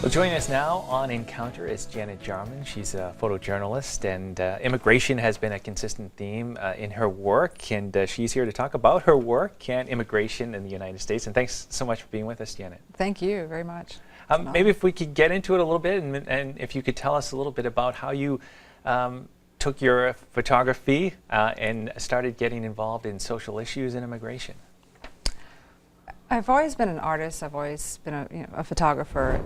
Well, joining us now on Encounter is Janet Jarman. She's a photojournalist, and immigration has been a consistent theme in her work, and she's here to talk about her work and immigration in the United States. And thanks so much for being with us, Janet. Thank you very much. Maybe if we could get into it a little bit, and if you could tell us a little bit about how you took your photography and started getting involved in social issues and immigration. I've always been an artist. I've always been a photographer.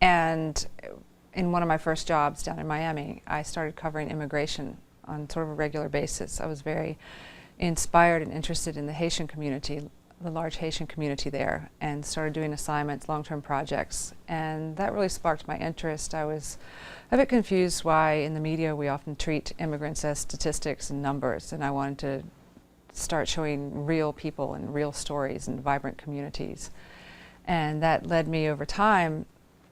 And in one of my first jobs down in Miami, I started covering immigration on sort of a regular basis. I was very inspired and interested in the Haitian community, the large Haitian community there, and started doing assignments, long-term projects. And that really sparked my interest. I was a bit confused why in the media we often treat immigrants as statistics and numbers, and I wanted to start showing real people and real stories and vibrant communities. And that led me over time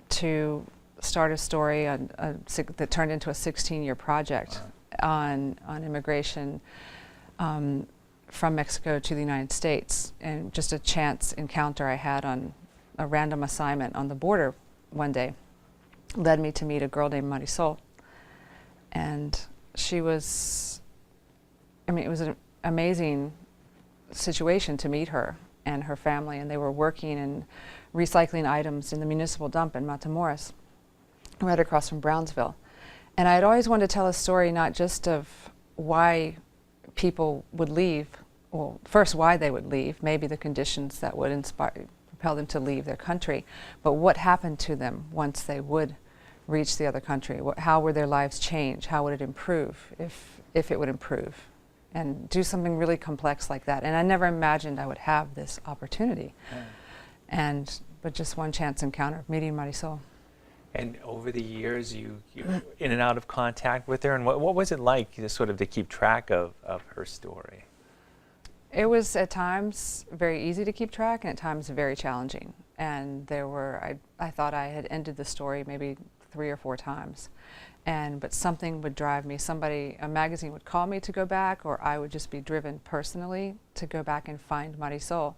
to start a story that turned into a 16-year project on immigration from Mexico to the United States. And just a chance encounter I had on a random assignment on the border one day led me to meet a girl named Marisol. And she was, it was an amazing situation to meet her and her family, and they were working and recycling items in the municipal dump in Matamoros, right across from Brownsville. And I had always wanted to tell a story not just of why people would leave, well, first why they would leave, maybe the conditions that would propel them to leave their country, but what happened to them once they would reach the other country. How would their lives change? How would it improve, if it would improve? And do something really complex like that. And I never imagined I would have this opportunity. But just one chance encounter of meeting Marisol. And over the years, you in and out of contact with her, and what was it like to keep track of her story? It was at times very easy to keep track, and at times very challenging. And there were, I thought I had ended the story maybe 3 or 4 times. But something would drive me. A magazine would call me to go back, or I would just be driven personally to go back and find Marisol.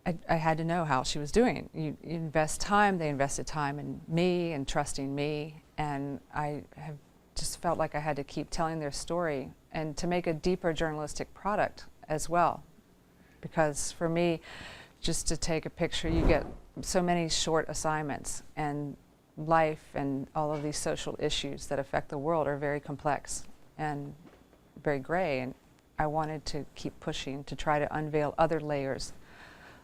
I had to know how she was doing. You invest time, they invested time in me and trusting me, and I have just felt like I had to keep telling their story and to make a deeper journalistic product as well. Because for me, just to take a picture, you get so many short assignments, and life and all of these social issues that affect the world are very complex and very gray, and I wanted to keep pushing to try to unveil other layers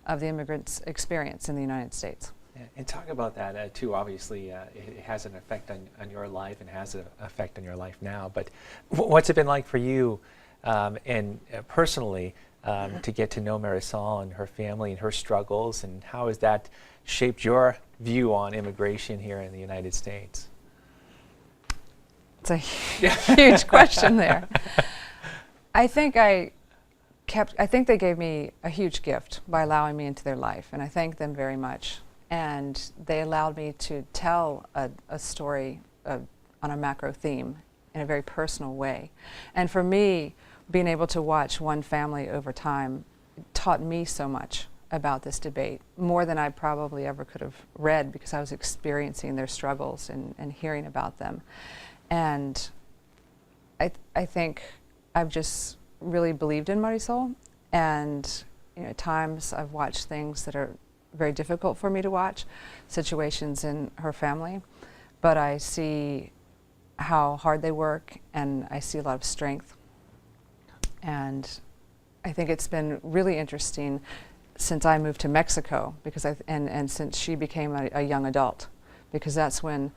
of the immigrants' experience in the United States. Yeah, and talk about that too. Obviously, it has an effect on your life and has an effect on your life now, but what's it been like for you and personally to get to know Marisol and her family and her struggles, and how has that shaped your view on immigration here in the United States? It's a huge question there. I think they gave me a huge gift by allowing me into their life, and I thank them very much. And they allowed me to tell a story on a macro theme in a very personal way. And for me, being able to watch one family over time taught me so much about this debate, more than I probably ever could have read, because I was experiencing their struggles and hearing about them. And I think I've just really believed in Marisol, and at times I've watched things that are very difficult for me to watch, situations in her family, but I see how hard they work, and I see a lot of strength. And I think it's been really interesting since I moved to Mexico, because and since she became a young adult, because that's when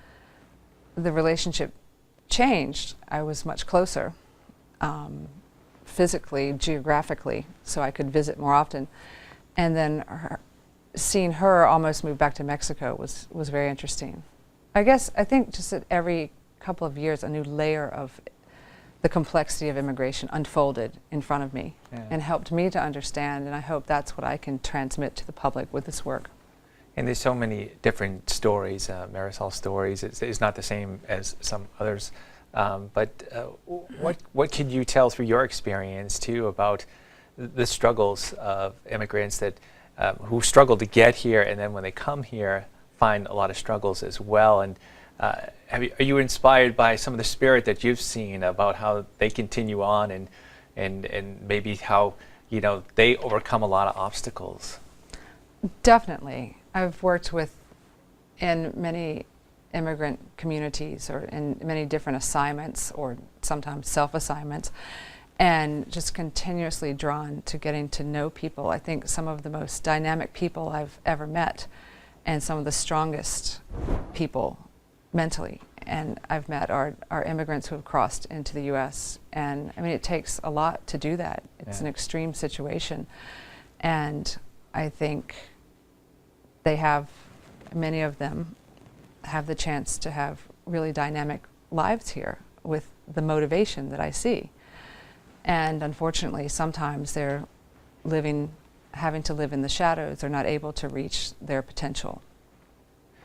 the relationship changed. I was much closer physically, geographically, so I could visit more often. And then seeing her almost move back to Mexico was very interesting. I think just that every couple of years a new layer of the complexity of immigration unfolded in front of me and helped me to understand, and I hope that's what I can transmit to the public with this work. And there's so many different stories, Marisol's stories. It's not the same as some others, but what could you tell through your experience too about the struggles of immigrants that who struggle to get here, and then when they come here find a lot of struggles as well. And are you inspired by some of the spirit that you've seen about how they continue on and maybe how, you know, they overcome a lot of obstacles? Definitely. I've worked in many immigrant communities or in many different assignments or sometimes self-assignments, and just continuously drawn to getting to know people. I think some of the most dynamic people I've ever met and some of the strongest people mentally and I've met are immigrants who have crossed into the U.S. And I mean, it takes a lot to do that. It's an extreme situation. And I think many of them have the chance to have really dynamic lives here with the motivation that I see. And unfortunately, sometimes they're having to live in the shadows. They're not able to reach their potential.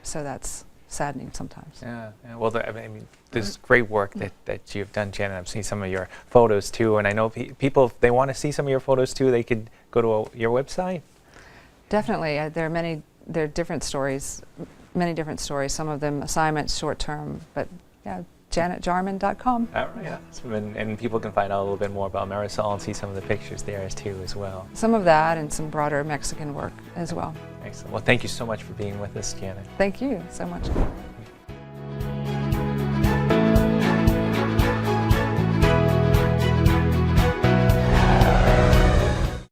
So that's saddening sometimes. Yeah. Well, I mean, there's great work that you've done, Janet. I've seen some of your photos too, and I know people, if they want to see some of your photos too, they could go to your website. Definitely. There are different stories, many different stories, some of them assignments, short-term, but yeah, janetjarman.com. All right. Yeah. And people can find out a little bit more about Marisol and see some of the pictures there too as well. Some of that and some broader Mexican work as well. Excellent. Well, thank you so much for being with us, Janet. Thank you so much.